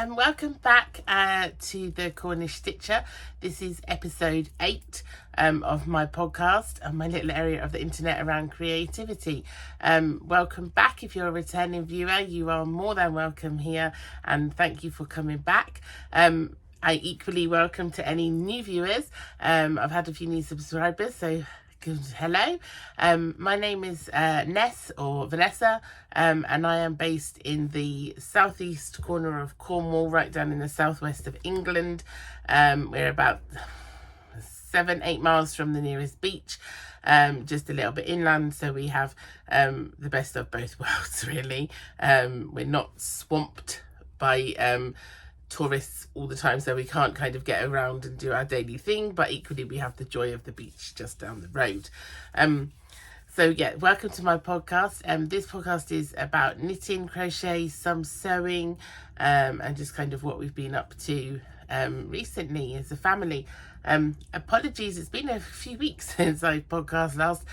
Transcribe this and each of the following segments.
and welcome back to the Cornish Stitcher. This is episode 8 of my podcast and my little area of the internet around creativity. Welcome back. If you're a returning viewer, you are more than welcome here, and thank you for coming back. I equally welcome to any new viewers. I've had a few new subscribers, so good hello. My name is Ness or Vanessa, and I am based in the southeast corner of Cornwall, right down in the southwest of England. We're about 7-8 miles from the nearest beach, just a little bit inland, so we have the best of both worlds, really. We're not swamped by tourists all the time, so we can't kind of get around and do our daily thing, but equally we have the joy of the beach just down the road. So yeah, welcome to my podcast. This podcast is about knitting, crochet, some sewing, and just kind of what we've been up to recently as a family. Apologies, it's been a few weeks since I podcast last.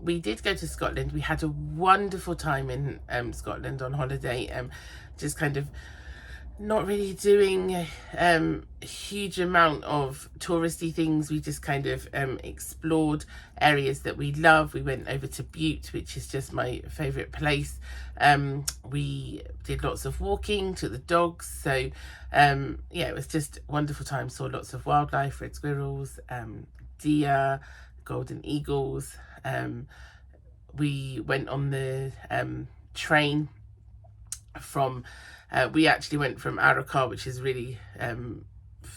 We did go to Scotland. We had a wonderful time in Scotland on holiday, just kind of not really doing a huge amount of touristy things. We just kind of explored areas that we love. We went over to Butte, which is just my favourite place. We did lots of walking, took the dogs. So yeah, it was just a wonderful time. Saw lots of wildlife, red squirrels, deer, golden eagles. We went on the train from we actually went from Arrochar, which is really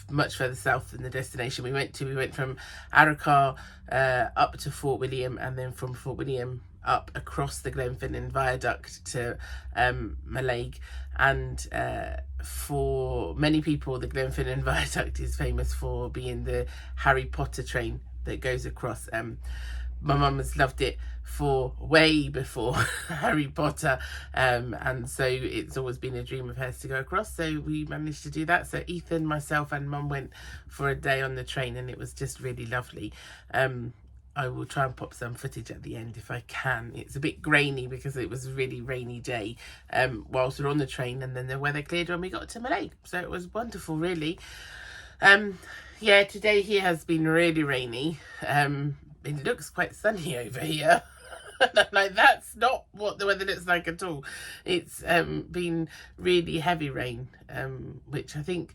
much further south than the destination we went to. We went from Arrochar up to Fort William, and then from Fort William up across the Glenfinnan Viaduct to Mallaig. And for many people, the Glenfinnan Viaduct is famous for being the Harry Potter train that goes across. My mum has loved it for way before Harry Potter, and so it's always been a dream of hers to go across, so we managed to do that. So Ethan, myself and mum went for a day on the train, and it was just really lovely. I will try and pop some footage at the end if I can. It's a bit grainy because it was a really rainy day whilst we were on the train, and then the weather cleared when we got to Mallaig, so it was wonderful, really. Yeah, today here has been really rainy. It looks quite sunny over here. And I'm like, that's not what the weather looks like at all. It's been really heavy rain, which I think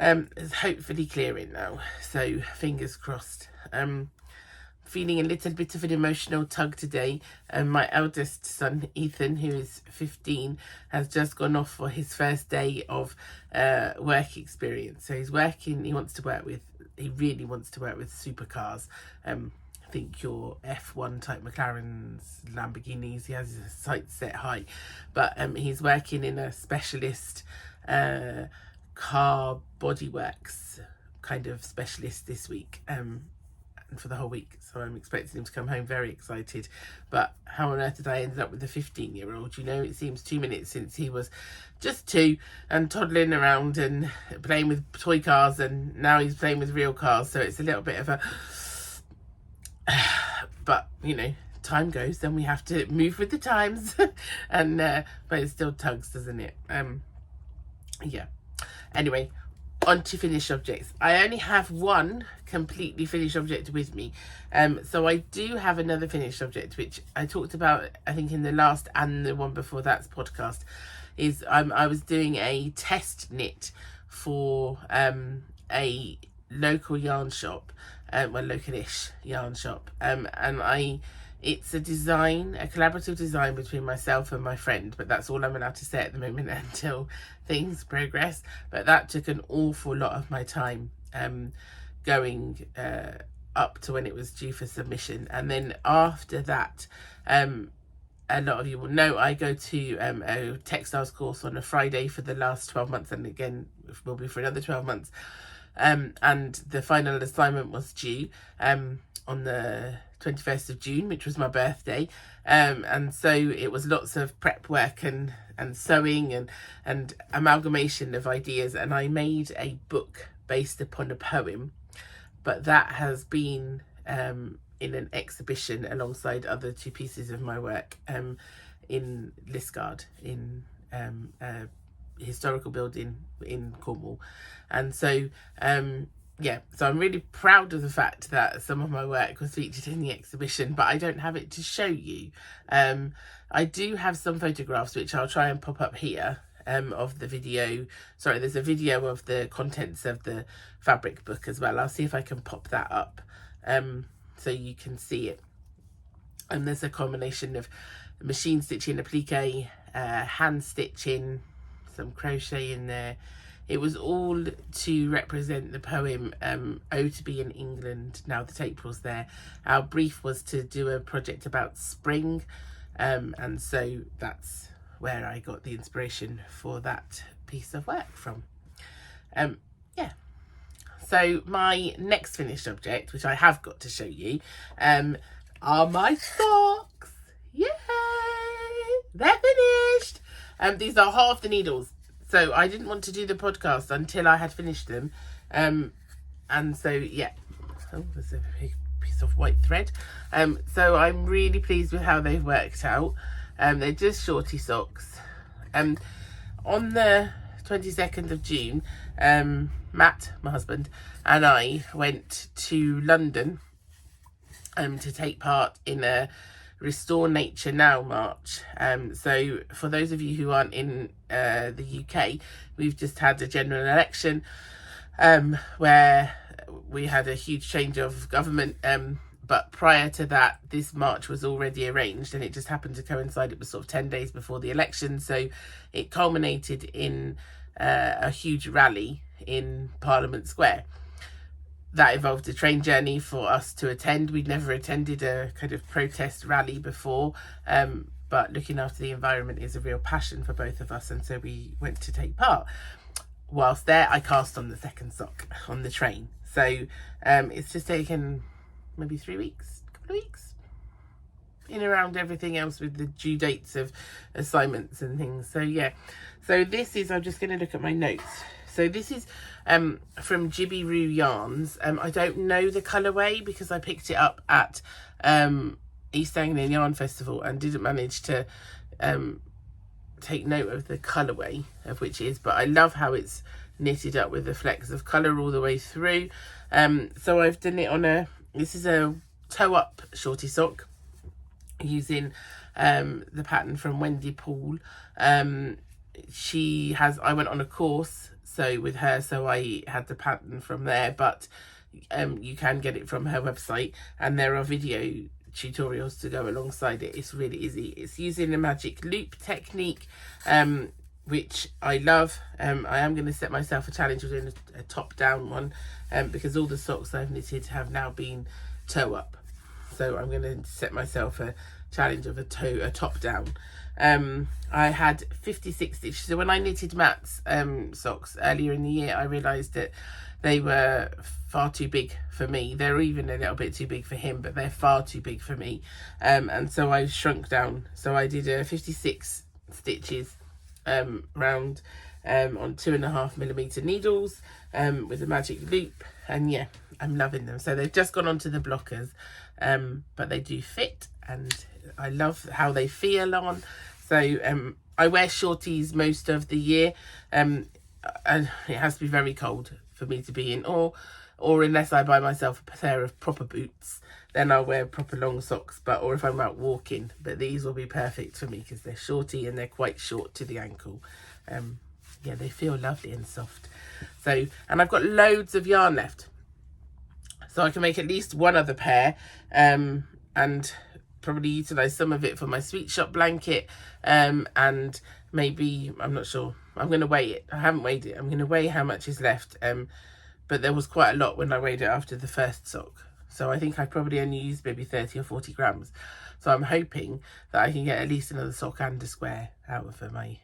is hopefully clearing now. So fingers crossed. Feeling a little bit of an emotional tug today. My eldest son, Ethan, who is 15, has just gone off for his first day of work experience. So he's working, he really wants to work with supercars. I think your F1 type McLarens, Lamborghinis. He has his sights set high, but he's working in a specialist car bodyworks kind of specialist this week, and for the whole week. So I'm expecting him to come home very excited. But how on earth did I end up with a 15-year-old? You know, it seems 2 minutes since he was just 2 and toddling around and playing with toy cars, and now he's playing with real cars. So it's a little bit of a but you know, time goes, then we have to move with the times. And but it still tugs, doesn't it? Yeah, anyway, on to finished objects. I only have one completely finished object with me, so I do have another finished object which I talked about, I think, in the last and the one before that's podcast. Is I was doing a test knit for a local yarn shop, well, localish yarn shop, and it's a collaborative design between myself and my friend, but that's all I'm allowed to say at the moment until things progress. But that took an awful lot of my time, going up to when it was due for submission. And then after that, a lot of you will know I go to a textiles course on a Friday for the last 12 months, and again will be for another 12 months. And the final assignment was due on the 21st of June, which was my birthday, and so it was lots of prep work and sewing and amalgamation of ideas, and I made a book based upon a poem, but that has been in an exhibition alongside other 2 pieces of my work in Liskeard, in historical building in Cornwall. And so so I'm really proud of the fact that some of my work was featured in the exhibition, but I don't have it to show you. I do have some photographs which I'll try and pop up here of the video. Sorry, there's a video of the contents of the fabric book as well. I'll see if I can pop that up so you can see it. And there's a combination of machine stitching, applique, hand stitching, some crochet in there. It was all to represent the poem Oh to Be in England, Now That April's There. Our brief was to do a project about spring, and so that's where I got the inspiration for that piece of work from. So my next finished object, which I have got to show you, are my socks. Yay! They're finished. These are half the needles. So I didn't want to do the podcast until I had finished them. And so, yeah. Oh, there's a big piece of white thread. So I'm really pleased with how they've worked out. They're just shorty socks. On the 22nd of June, Matt, my husband, and I went to London to take part in a Restore Nature Now march. So for those of you who aren't in the UK, we've just had a general election where we had a huge change of government, but prior to that this march was already arranged, and it just happened to coincide. It was sort of 10 days before the election, so it culminated in a huge rally in Parliament Square. That involved a train journey for us to attend. We'd never attended a kind of protest rally before, but looking after the environment is a real passion for both of us, and so we went to take part. Whilst there, I cast on the second sock on the train. So it's just taken maybe 3 weeks, a couple of weeks, in around everything else with the due dates of assignments and things. So yeah, so this is, I'm just going to look at my notes. So this is from Jibbyroo yarns. I don't know the colourway because I picked it up at East Anglian Yarn Festival and didn't manage to take note of the colourway of which it is, but I love how it's knitted up with the flecks of colour all the way through. So I've done it on this is a toe up shorty sock using the pattern from Wendy Poole. I went on a course with her, so I had the pattern from there, but you can get it from her website, and there are video tutorials to go alongside it. It's really easy. It's using a magic loop technique, which I love. I am going to set myself a challenge of doing a top down one, because all the socks I've knitted have now been toe up, so I'm going to set myself a challenge of a top down. I had 56 stitches. So when I knitted Matt's socks earlier in the year, I realised that they were far too big for me. They're even a little bit too big for him, but they're far too big for me. And so I shrunk down. So I did 56 stitches round on 2.5mm needles with a magic loop. And yeah, I'm loving them. So they've just gone onto the blockers, but they do fit, and I love how they feel on. So I wear shorties most of the year, and it has to be very cold for me to be in, or unless I buy myself a pair of proper boots, then I'll wear proper long socks, or if I'm out walking. But these will be perfect for me because they're shorty and they're quite short to the ankle. Yeah, they feel lovely and soft. So, and I've got loads of yarn left, so I can make at least one other pair, and probably utilise some of it for my Sweetshop blanket, and maybe, I'm not sure, I'm going to weigh it. I haven't weighed it. I'm going to weigh how much is left, but there was quite a lot when I weighed it after the first sock, so I think I probably only used maybe 30 or 40 grams. So I'm hoping that I can get at least another sock and a square out of for my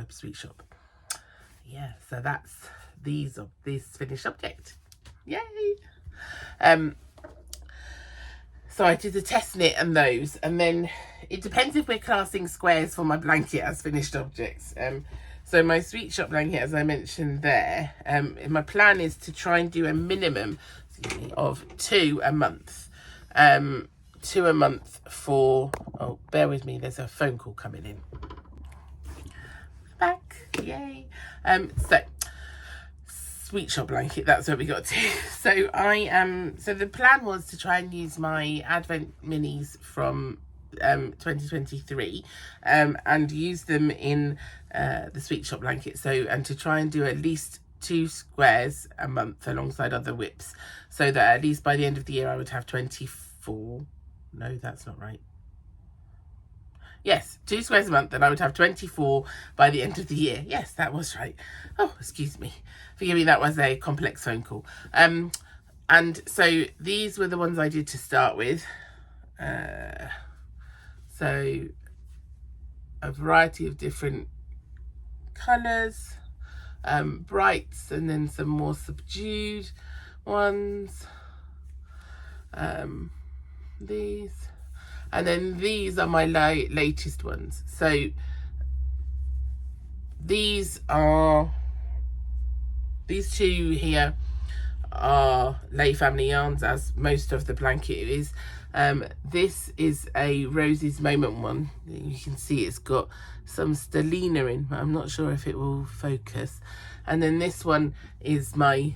Sweetshop. Yeah, so that's this finished object. Yay! So I did a test knit and those, and then it depends if we're classing squares for my blanket as finished objects. So my Sweetshop blanket, as I mentioned there, my plan is to try and do a minimum of 2 a month. 2 a month for, oh, bear with me, there's a phone call coming in. Back. Yay. So Sweetshop blanket, that's where we got to. So so the plan was to try and use my Advent minis from 2023 and use them in the Sweetshop blanket, and to try and do at least 2 squares a month alongside other whips, so that at least by the end of the year I would have 24. No, that's not right. Yes, 2 squares a month, and I would have 24 by the end of the year. Yes, that was right. Oh, excuse me. Forgive me, that was a complex phone call. And so these were the ones I did to start with. So a variety of different colours, brights, and then some more subdued ones. These. And then these are my latest ones. So these 2 here are Lay Family yarns, as most of the blanket is. This is a Rosie's Moment one. You can see it's got some stellina in, but I'm not sure if it will focus. And then this one is my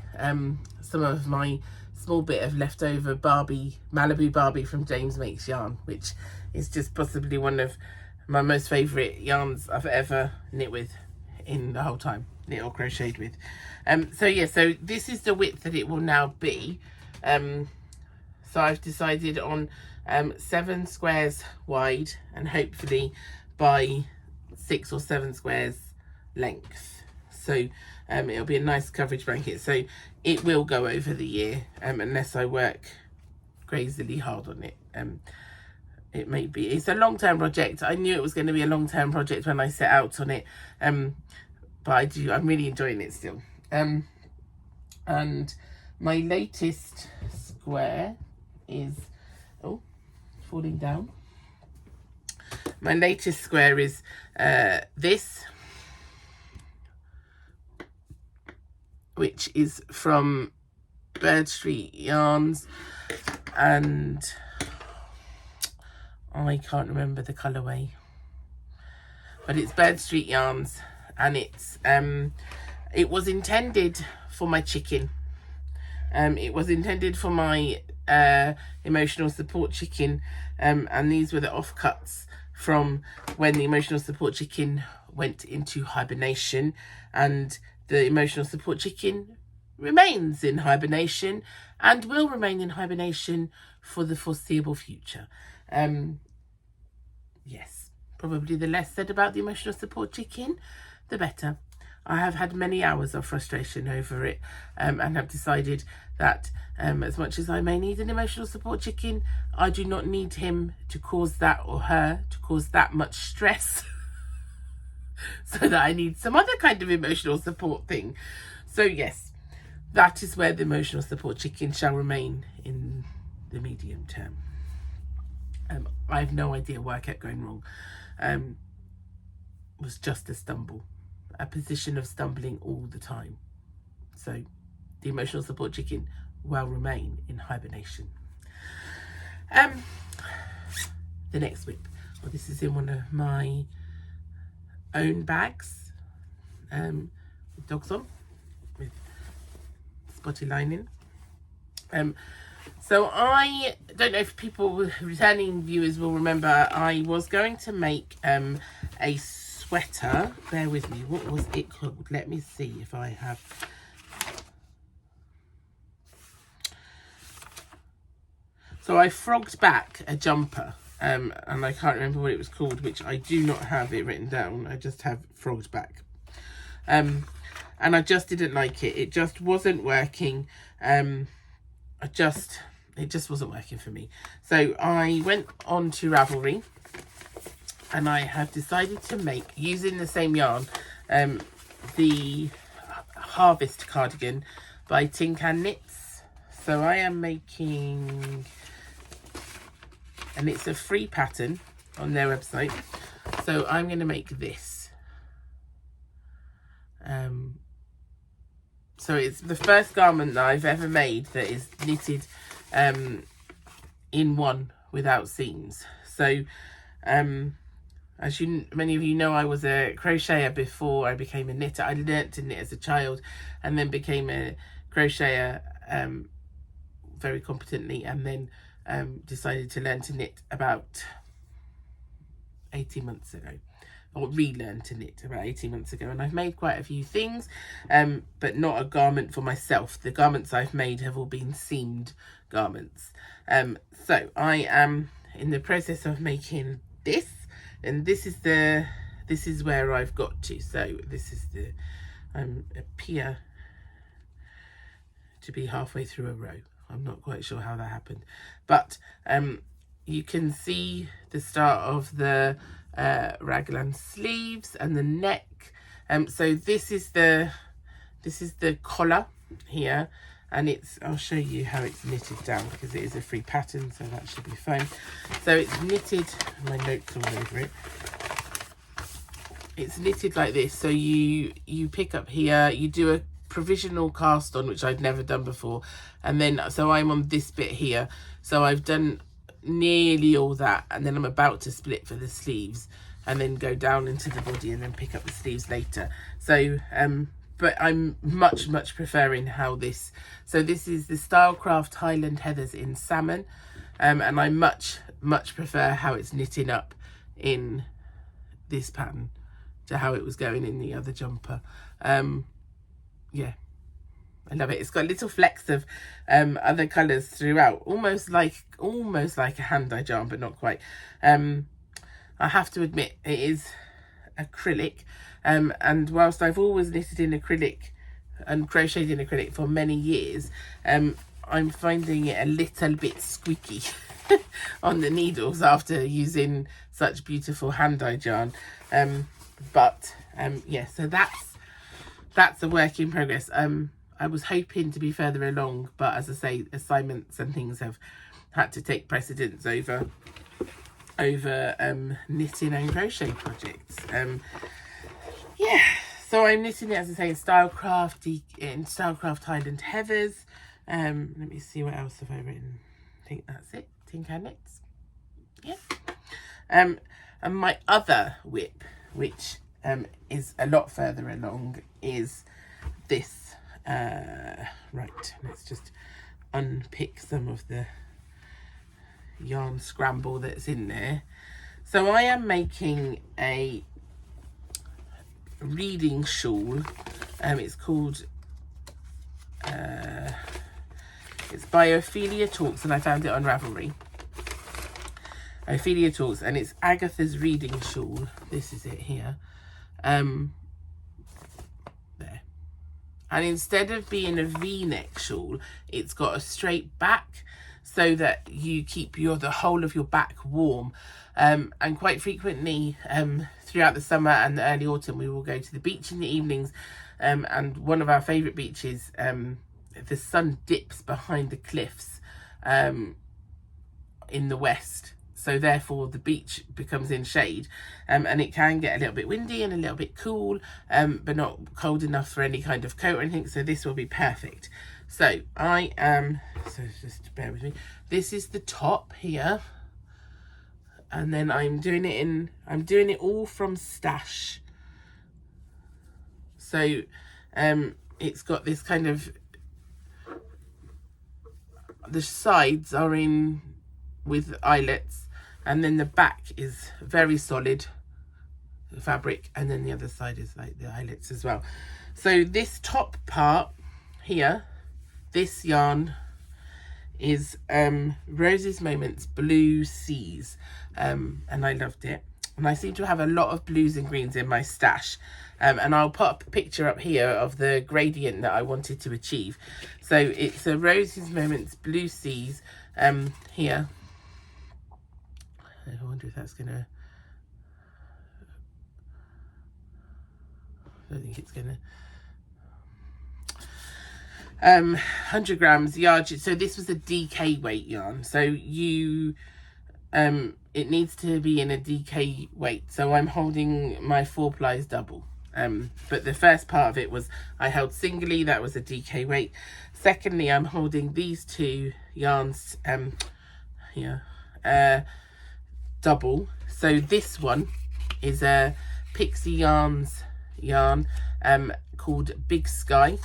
some of my small bit of leftover Malibu Barbie from James Makes Yarn, which is just possibly one of my most favourite yarns I've ever knit with in the whole time, knit or crocheted with. So this is the width that it will now be. So I've decided on 7 squares wide, and hopefully by 6 or 7 squares length. So it'll be a nice coverage blanket. So it will go over the year, unless I work crazily hard on it. It may be. It's a long-term project. I knew it was going to be a long-term project when I set out on it. But I'm really enjoying it still. And my latest square is falling down. My latest square is this, which is from Bird Street Yarns, and I can't remember the colourway, but it's Bird Street Yarns, and it was intended for my chicken. It was intended for my emotional support chicken, and these were the offcuts from when the emotional support chicken went into hibernation, and the emotional support chicken remains in hibernation and will remain in hibernation for the foreseeable future. Yes, probably the less said about the emotional support chicken, the better. I have had many hours of frustration over it, and have decided that as much as I may need an emotional support chicken, I do not need him to cause that, or her to cause that much stress. So that I need some other kind of emotional support thing. So yes, that is where the emotional support chicken shall remain in the medium term. I have no idea why I kept going wrong. It was just a stumble, a position of stumbling all the time. So the emotional support chicken will remain in hibernation. The next whip, well, this is in one of my own bags, with dogs on, with spotty lining. So I don't know if returning viewers will remember, I was going to make a sweater. Bear with me, what was it called? Let me see if I have. So I frogged back a jumper, and I can't remember what it was called, which I do not have it written down. I just have frogged back. And I just didn't like it. It just wasn't working. It just wasn't working for me. So I went on to Ravelry, and I have decided to make, using the same yarn, the Harvest Cardigan by Tin Can Knits. So I am making, and it's a free pattern on their website. So I'm going to make this. So it's the first garment that I've ever made that is knitted in one without seams. So as many of you know, I was a crocheter before I became a knitter. I learnt to knit as a child and then became a crocheter very competently, and then decided to learn to knit about 18 months ago, or relearn to knit about 18 months ago. And I've made quite a few things, but not a garment for myself. The garments I've made have all been seamed garments. So I am in the process of making this, and this is where I've got to. So this is the appear to be halfway through a row. I'm not quite sure how that happened, but you can see the start of the raglan sleeves and the neck. So this is the collar here, and I'll show you how it's knitted down, because it is a free pattern, so that should be fine. So it's knitted, my notes all over it. It's knitted like this. So you pick up here, you do a provisional cast on, which I'd never done before, and then so I'm on this bit here, so I've done nearly all that, and then I'm about to split for the sleeves and then go down into the body and then pick up the sleeves later. So but I'm much preferring how this, so this is the Stylecraft Highland Heathers in salmon, and I much prefer how it's knitting up in this pattern to how it was going in the other jumper. Yeah, I love it. It's got little flecks of other colours throughout, almost like a hand-dyed yarn, but not quite. I have to admit, it is acrylic, and whilst I've always knitted in acrylic and crocheted in acrylic for many years, I'm finding it a little bit squeaky on the needles after using such beautiful hand-dyed yarn. But yeah, so that's a work in progress. I was hoping to be further along, but as I say, assignments and things have had to take precedence over knitting and crochet projects. Yeah, so I'm knitting it, as I say, in Stylecraft Highland Heathers. Let me see, what else have I written? I think that's it. Tinker Knits. Yeah. And my other whip, which is a lot further along, is this. Right, let's just unpick some of the yarn scramble that's in there. So I am making a reading shawl. It's called it's by Ophelia Talks, and I found it on Ravelry. Ophelia Talks, and it's Agatha's reading shawl. This is it here. There. And instead of being a V-neck shawl, it's got a straight back, so that you keep the whole of your back warm. And quite frequently throughout the summer and the early autumn, we will go to the beach in the evenings, and one of our favourite beaches, the sun dips behind the cliffs in the west, so therefore the beach becomes in shade, and it can get a little bit windy and a little bit cool, but not cold enough for any kind of coat or anything, so this will be perfect. So so just bear with me, this is the top here, and then I'm doing it all from stash. So it's got this kind of, the sides are in with eyelets, and then the back is very solid fabric, and then the other side is like the eyelets as well. So this top part here, this yarn is Rose's Moments Blue Seas, and I loved it, and I seem to have a lot of blues and greens in my stash, and I'll put a picture up here of the gradient that I wanted to achieve. So it's a Rose's Moments Blue Seas here. I wonder if that's gonna, I don't think it's gonna, 100 grams yard. So this was a DK weight yarn, so you it needs to be in a DK weight, so I'm holding my 4 plies double, but the first part of it was I held singly, that was a DK weight. Secondly, I'm holding these 2 yarns here double, so this one is a Pixie Yarns yarn called Big Sky,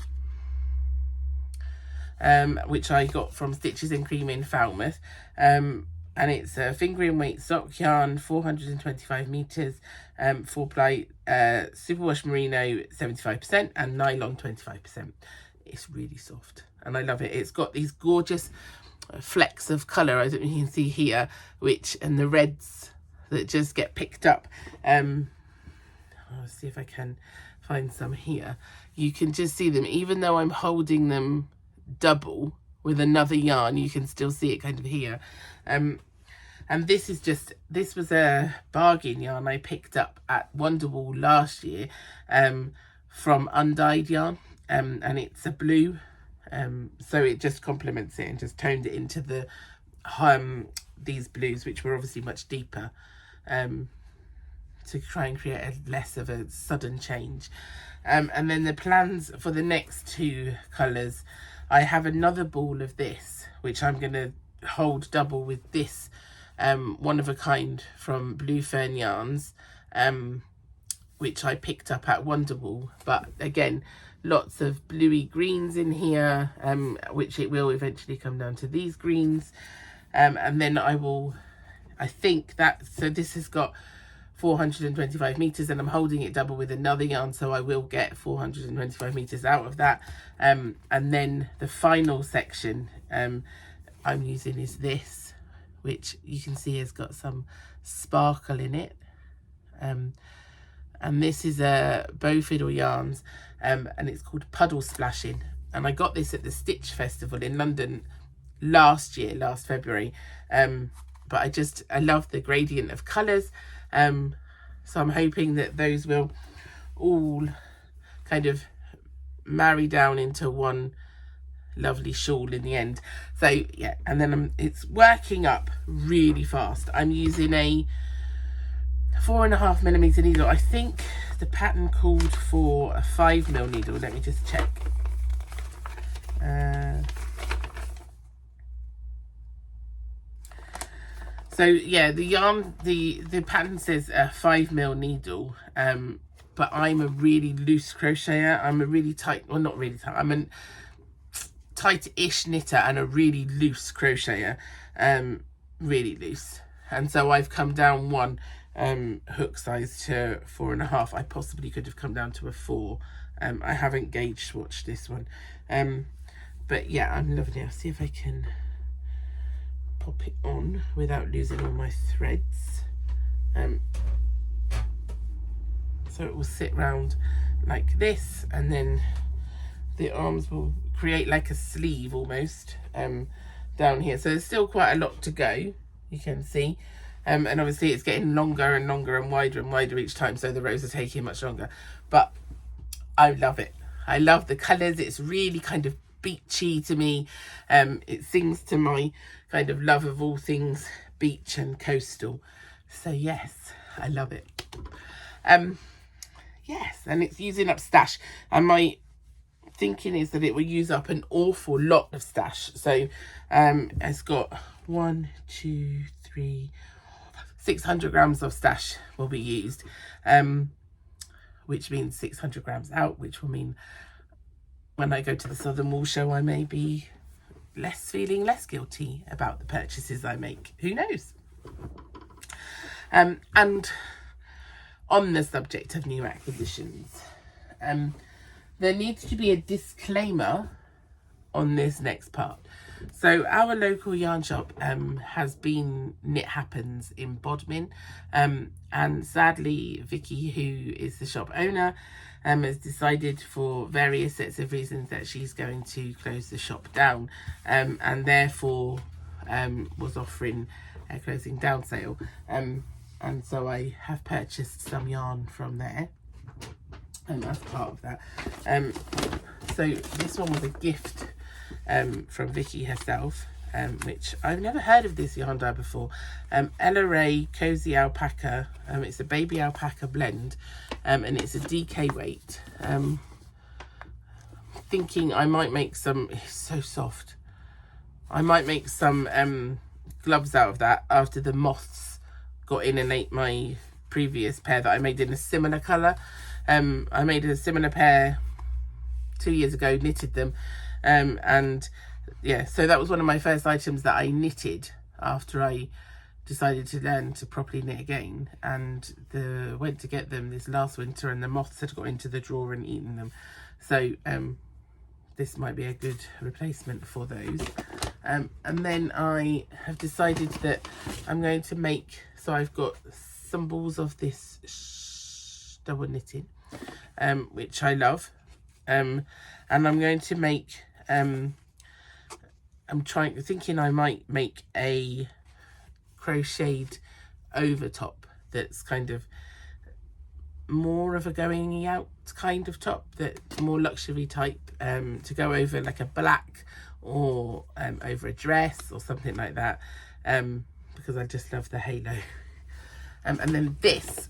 which I got from Stitches and Cream in Falmouth. And it's a fingering weight sock yarn, 425 meters, 4-ply, superwash merino 75% and nylon 25%. It's really soft and I love it. It's got these gorgeous flecks of colour, I don't know if you can see here, and the reds that just get picked up. I'll see if I can find some here. You can just see them, even though I'm holding them double with another yarn, you can still see it kind of here. And this was a bargain yarn I picked up at Wonderwall last year from Undyed Yarn, and it's a blue, so it just complements it and just toned it into the these blues, which were obviously much deeper, to try and create less of a sudden change. And then the plans for the next two colours, I have another ball of this, which I'm going to hold double with this one of a kind from Blue Fern Yarns, which I picked up at Wonderwall. But again, lots of bluey greens in here, which it will eventually come down to these greens. And then I think that, so this has got 425 meters and I'm holding it double with another yarn, so I will get 425 meters out of that. And then the final section I'm using is this, which you can see has got some sparkle in it. And this is a Bow Fiddle Yarns, and it's called Puddle Splashing. And I got this at the Stitch Festival in London last February. But I love the gradient of colours. So I'm hoping that those will all kind of marry down into one lovely shawl in the end. So yeah, and then it's working up really fast. I'm using a 4.5mm needle. I think the pattern called for a 5mm needle. Let me just check. So yeah, the yarn, the pattern says a 5mm needle, but I'm a really loose crocheter. I'm a really tight, well not really tight, I'm a tight-ish knitter and a really loose crocheter, really loose. And so I've come down one hook size to 4.5. I possibly could have come down to a 4. I haven't gauge swatched this one, but yeah, I'm loving it. I'll see if I can pop it on without losing all my threads. So it will sit round like this, and then the arms will create like a sleeve almost down here. So there's still quite a lot to go, you can see. And obviously it's getting longer and longer and wider each time, so the rows are taking much longer. But I love it. I love the colours. It's really kind of beachy to me. It sings to my kind of love of all things beach and coastal. So yes, I love it. Yes, and it's using up stash. And my thinking is that it will use up an awful lot of stash. So it's got 600 grams of stash will be used, which means 600 grams out, which will mean when I go to the Southern Wool Show, I may be feeling less guilty about the purchases I make. Who knows? And on the subject of new acquisitions, there needs to be a disclaimer on this next part. So our local yarn shop has been Knit Happens in Bodmin, and sadly Vicky, who is the shop owner, has decided for various sets of reasons that she's going to close the shop down, and therefore was offering a closing down sale, and so I have purchased some yarn from there as part of that. So this one was a gift from Vicky herself, which I've never heard of this yarn dye before. Ella Ray Cozy Alpaca. It's a baby alpaca blend, and it's a DK weight. Thinking I might make some, it's so soft, I might make some gloves out of that after the moths got in and ate my previous pair that I made in a similar colour. I made a similar pair 2 years ago, knitted them, and yeah, so that was one of my first items that I knitted after I decided to learn to properly knit again, and went to get them this last winter, and the moths had got into the drawer and eaten them. So this might be a good replacement for those. And then I have decided that I'm going to make, so I've got some balls of this double knitting, which I love, and I'm going to make, I'm thinking I might make a crocheted over top that's kind of more of a going out kind of top, that more luxury type, to go over like a black or over a dress or something like that, because I just love the halo. And then this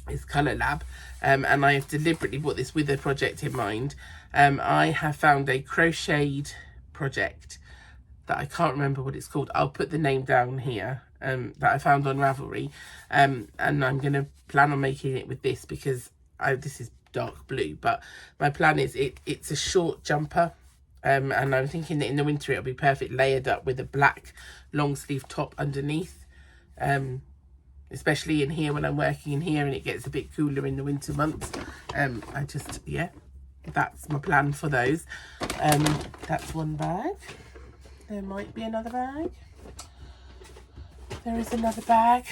is Colour Lab, and I have deliberately brought this with a project in mind. I have found a crocheted project that I can't remember what it's called. I'll put the name down here, that I found on Ravelry, and I'm going to plan on making it with this, because this is dark blue, but my plan is it's a short jumper, and I'm thinking that in the winter it'll be perfect layered up with a black long sleeve top underneath, especially in here when I'm working in here and it gets a bit cooler in the winter months. That's my plan for those. That's one bag. There might be another bag. There is another bag.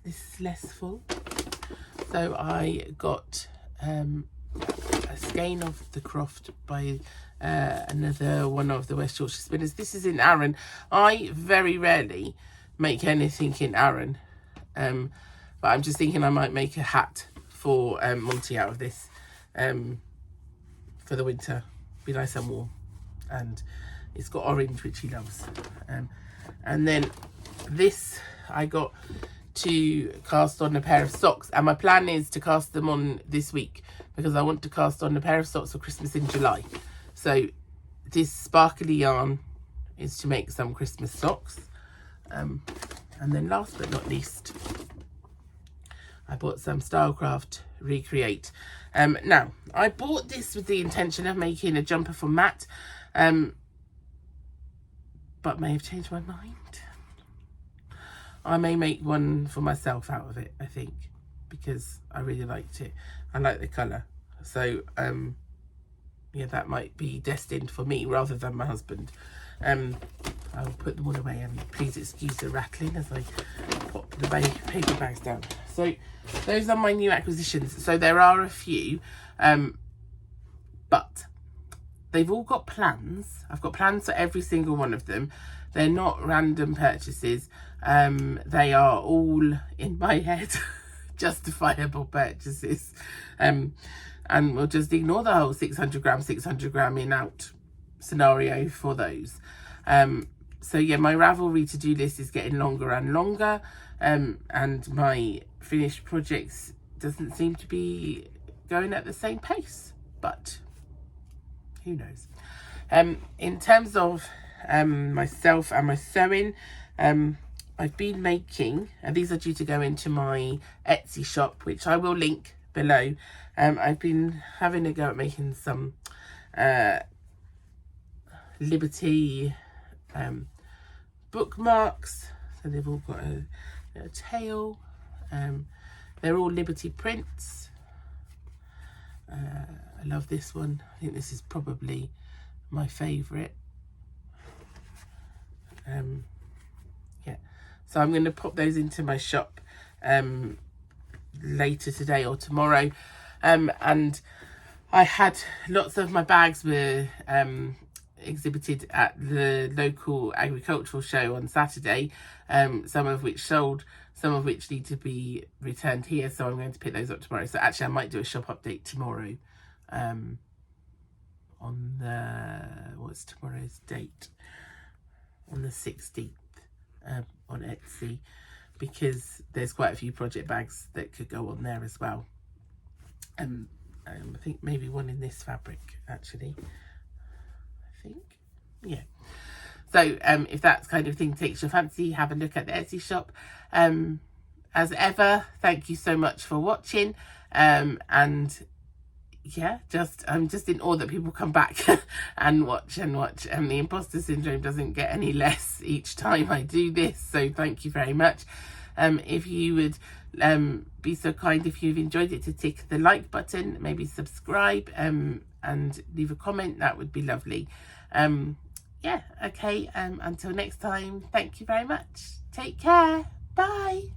This is less full. So I got a skein of the Croft by another one of the West Yorkshire spinners. This is in Aran. I very rarely make anything in Aran, but I'm just thinking I might make a hat for Monty out of this, for the winter. Be nice and warm, and it's got orange, which he loves. And then this I got to cast on a pair of socks, and my plan is to cast them on this week, because I want to cast on a pair of socks for Christmas in July. So this sparkly yarn is to make some Christmas socks. And then last but not least, I bought some Stylecraft Recreate. Now, I bought this with the intention of making a jumper for Matt, but may have changed my mind. I may make one for myself out of it, I think, because I really liked it. I like the colour. So, yeah, that might be destined for me rather than my husband. I'll put them all away, and please excuse the rattling as I pop the paper bags down. So those are my new acquisitions. So there are a few, but they've all got plans. I've got plans for every single one of them. They're not random purchases. They are all, in my head, justifiable purchases. And we'll just ignore the whole 600 gram in out scenario for those. So yeah, my Ravelry to-do list is getting longer and longer, and my finished projects doesn't seem to be going at the same pace, but who knows. In terms of myself and my sewing, I've been making, and these are due to go into my Etsy shop, which I will link below. I've been having a go at making some Liberty bookmarks. So they've all got a tail. They're all Liberty prints. I love this one. I think this is probably my favourite. Yeah, so I'm going to pop those into my shop later today or tomorrow. And I had lots of my bags were exhibited at the local agricultural show on Saturday, some of which sold, some of which need to be returned here, so I'm going to pick those up tomorrow. So actually I might do a shop update tomorrow, on the, what's tomorrow's date, on the 16th, on Etsy, because there's quite a few project bags that could go on there as well. I think maybe one in this fabric, actually. I think, yeah. So if that kind of thing takes your fancy, have a look at the Etsy shop. As ever, thank you so much for watching, and yeah, I'm just in awe that people come back and watch, and the imposter syndrome doesn't get any less each time I do this, so thank you very much. If you would be so kind, if you've enjoyed it, to tick the like button, maybe subscribe, and leave a comment, that would be lovely. Yeah, okay, until next time, thank you very much. Take care. Bye.